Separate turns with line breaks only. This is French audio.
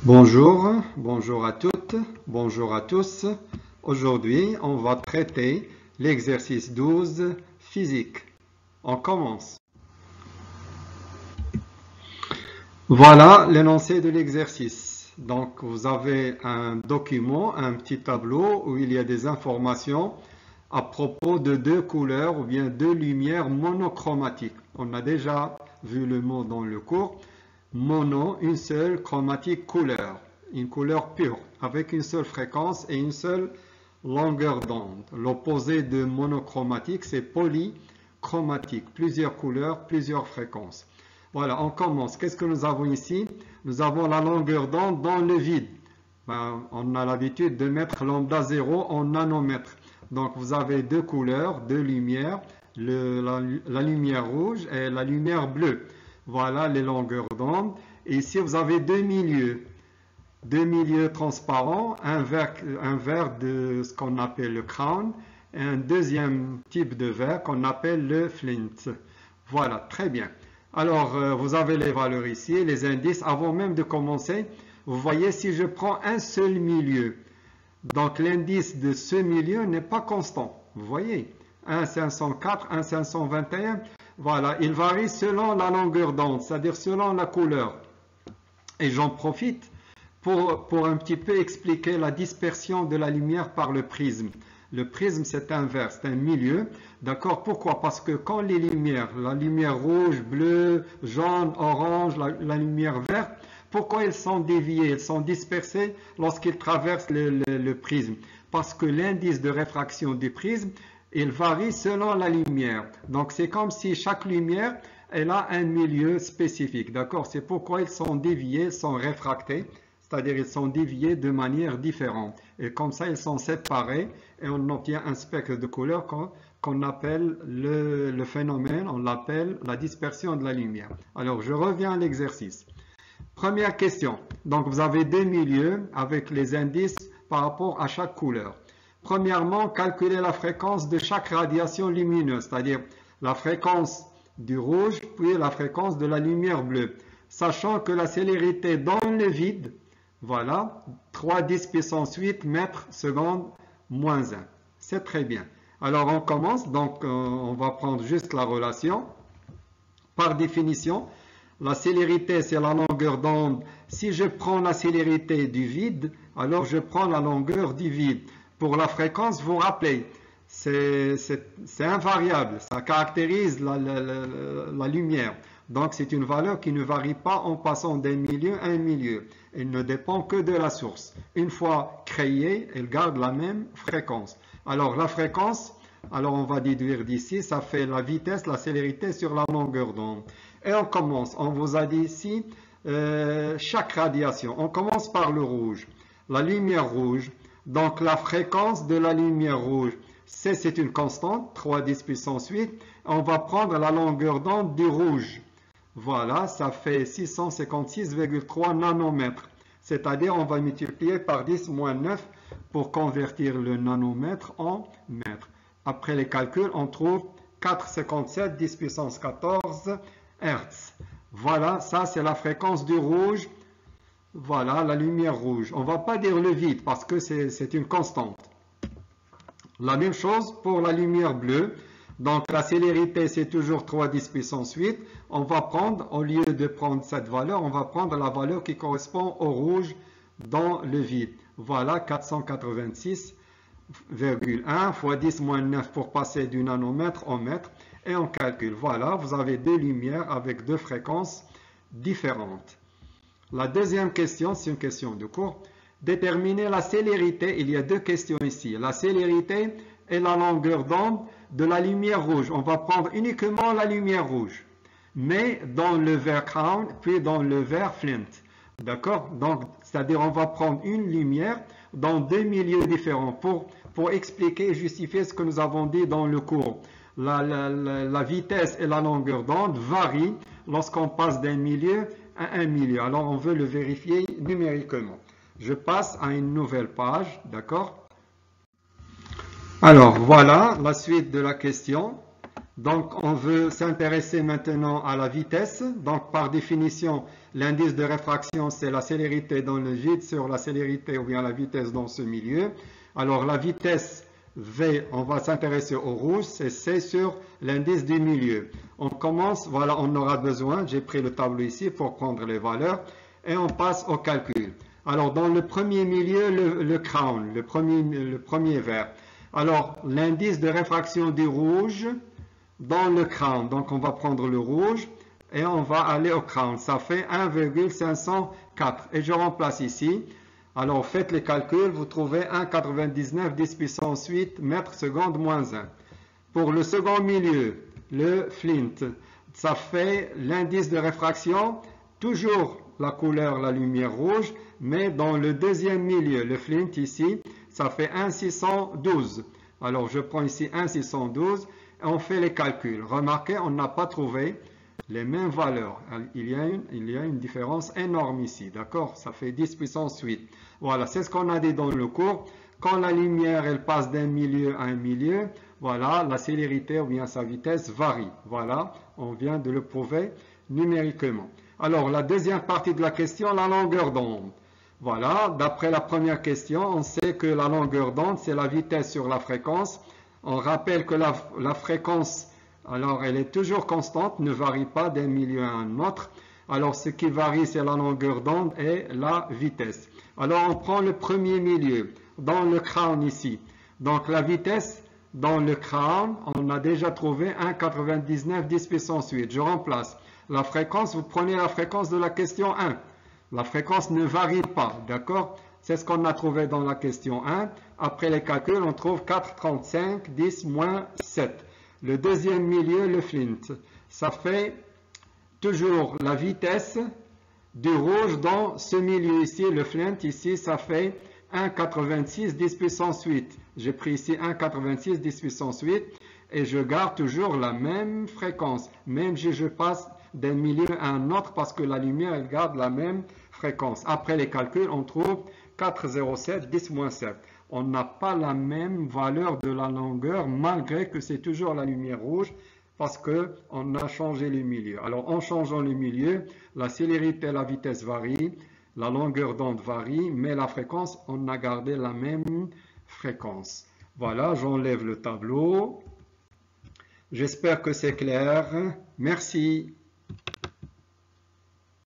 Bonjour à toutes, bonjour à tous. Aujourd'hui, on va traiter l'exercice 12 physique. On commence. Voilà l'énoncé de l'exercice. Donc, vous avez un document, un petit tableau où il y a des informations à propos de deux couleurs ou bien deux lumières monochromatiques. On a déjà vu le mot dans le cours. Mono, une seule, chromatique, couleur. Une couleur pure, avec une seule fréquence et une seule longueur d'onde. L'opposé de monochromatique, c'est polychromatique. Plusieurs couleurs, plusieurs fréquences. Voilà, on commence. Qu'est-ce que nous avons ici? Nous avons la longueur d'onde dans le vide. On a l'habitude de mettre lambda 0 en nanomètres. Donc, vous avez deux couleurs, deux lumières, la lumière rouge et la lumière bleue. Voilà les longueurs d'onde. Et ici, vous avez deux milieux transparents, un verre de ce qu'on appelle le crown et un deuxième type de verre qu'on appelle le flint. Voilà, très bien. Alors, vous avez les valeurs ici, les indices. Avant même de commencer, vous voyez, si je prends un seul milieu, donc l'indice de ce milieu n'est pas constant. Vous voyez, 1,504, 1,521. Voilà, il varie selon la longueur d'onde, c'est-à-dire selon la couleur. Et j'en profite pour un petit peu expliquer la dispersion de la lumière par le prisme. Le prisme, c'est un verre, c'est un milieu. D'accord? Pourquoi? Parce que quand les lumières, la lumière rouge, bleue, jaune, orange, la lumière verte, pourquoi elles sont déviées, elles sont dispersées lorsqu'ils traversent le prisme? Parce que l'indice de réfraction du prisme, il varie selon la lumière. Donc, c'est comme si chaque lumière, elle a un milieu spécifique. D'accord? C'est pourquoi ils sont déviés, ils sont réfractés. C'est-à-dire ils sont déviés de manière différente. Et comme ça, ils sont séparés et on obtient un spectre de couleur qu'on appelle le phénomène, on l'appelle la dispersion de la lumière. Alors, je reviens à l'exercice. Première question. Donc, vous avez deux milieux avec les indices par rapport à chaque couleur. Premièrement, calculer la fréquence de chaque radiation lumineuse, c'est-à-dire la fréquence du rouge, puis la fréquence de la lumière bleue. Sachant que la célérité dans le vide, voilà, 3 10 puissance 8 mètres secondes moins 1. C'est très bien. Alors, on commence. Donc, on va prendre juste la relation. Par définition, la célérité, c'est la longueur d'onde. Si je prends la célérité du vide, alors je prends la longueur du vide. Pour la fréquence, vous vous rappelez, c'est invariable. Ça caractérise la lumière. Donc, c'est une valeur qui ne varie pas en passant d'un milieu à un milieu. Elle ne dépend que de la source. Une fois créée, elle garde la même fréquence. Alors, la fréquence, alors on va déduire d'ici, ça fait la vitesse, la célérité sur la longueur d'onde. Et on commence. On vous a dit ici, chaque radiation. On commence par le rouge. La lumière rouge. Donc, la fréquence de la lumière rouge, c'est une constante, 3 10 puissance 8. On va prendre la longueur d'onde du rouge. Voilà, ça fait 656,3 nanomètres. C'est-à-dire, on va multiplier par 10 moins 9 pour convertir le nanomètre en mètre. Après les calculs, on trouve 4,57, 10 puissance 14 Hz. Voilà, ça c'est la fréquence du rouge. Voilà, la lumière rouge. On ne va pas dire le vide parce que c'est une constante. La même chose pour la lumière bleue. Donc, la célérité, c'est toujours 3 10 puissance 8. On va prendre, au lieu de prendre cette valeur, on va prendre la valeur qui correspond au rouge dans le vide. Voilà, 486,1 fois 10 moins 9 pour passer du nanomètre au mètre. Et on calcule. Voilà, vous avez deux lumières avec deux fréquences différentes. La deuxième question, c'est une question de cours. Déterminer la célérité. Il y a deux questions ici. La célérité et la longueur d'onde de la lumière rouge. On va prendre uniquement la lumière rouge, mais dans le verre crown, puis dans le verre flint. D'accord? Donc, c'est-à-dire on va prendre une lumière dans deux milieux différents pour expliquer et justifier ce que nous avons dit dans le cours. La vitesse et la longueur d'onde varient lorsqu'on passe d'un milieu à un milieu. Alors, on veut le vérifier numériquement. Je passe à une nouvelle page, d'accord? Alors, voilà la suite de la question. Donc, on veut s'intéresser maintenant à la vitesse. Donc, par définition, l'indice de réfraction, c'est la célérité dans le vide sur la célérité ou bien la vitesse dans ce milieu. Alors, la vitesse V, on va s'intéresser au rouge, c'est C sur l'indice du milieu. On commence, voilà, on aura besoin, j'ai pris le tableau ici pour prendre les valeurs, et on passe au calcul. Alors, dans le premier milieu, le crown, le premier vert. Alors, l'indice de réfraction du rouge dans le crown. Donc, on va prendre le rouge et on va aller au crown. Ça fait 1,504. Et je remplace ici. Alors, faites les calculs. Vous trouvez 1,99 10 puissance 8 mètres secondes moins 1. Pour le second milieu, le flint, ça fait l'indice de réfraction, toujours la couleur, la lumière rouge, mais dans le deuxième milieu, le flint ici, ça fait 1,612. Alors, je prends ici 1,612 et on fait les calculs. Remarquez, on n'a pas trouvé les mêmes valeurs. Il y a une différence énorme ici, d'accord? Ça fait 10 puissance 8. Voilà, c'est ce qu'on a dit dans le cours. Quand la lumière, elle passe d'un milieu à un milieu, voilà, la célérité ou bien sa vitesse varie. Voilà, on vient de le prouver numériquement. Alors, la deuxième partie de la question, la longueur d'onde. Voilà, d'après la première question, on sait que la longueur d'onde, c'est la vitesse sur la fréquence. On rappelle que la fréquence, alors elle est toujours constante, ne varie pas d'un milieu à un autre. Alors, ce qui varie, c'est la longueur d'onde et la vitesse. Alors, on prend le premier milieu, dans le crown ici. Donc, la vitesse dans le crown, on a déjà trouvé 1,99 10 puissance 8. Je remplace. La fréquence, vous prenez la fréquence de la question 1. La fréquence ne varie pas, d'accord? C'est ce qu'on a trouvé dans la question 1. Après les calculs, on trouve 4,35 10 moins 7. Le deuxième milieu, le flint. Ça fait toujours la vitesse du rouge dans ce milieu ici, le flint ici, ça fait 1,86 10 puissance 8. J'ai pris ici 1,86 10 puissance 8 et je garde toujours la même fréquence, même si je passe d'un milieu à un autre parce que la lumière elle garde la même fréquence. Après les calculs, on trouve 4,07 10 moins 7. On n'a pas la même valeur de la longueur malgré que c'est toujours la lumière rouge parce qu'on a changé le milieu. Alors en changeant le milieu, la célérité et la vitesse varient, la longueur d'onde varie, mais la fréquence, on a gardé la même fréquence. Voilà, j'enlève le tableau. J'espère que c'est clair. Merci.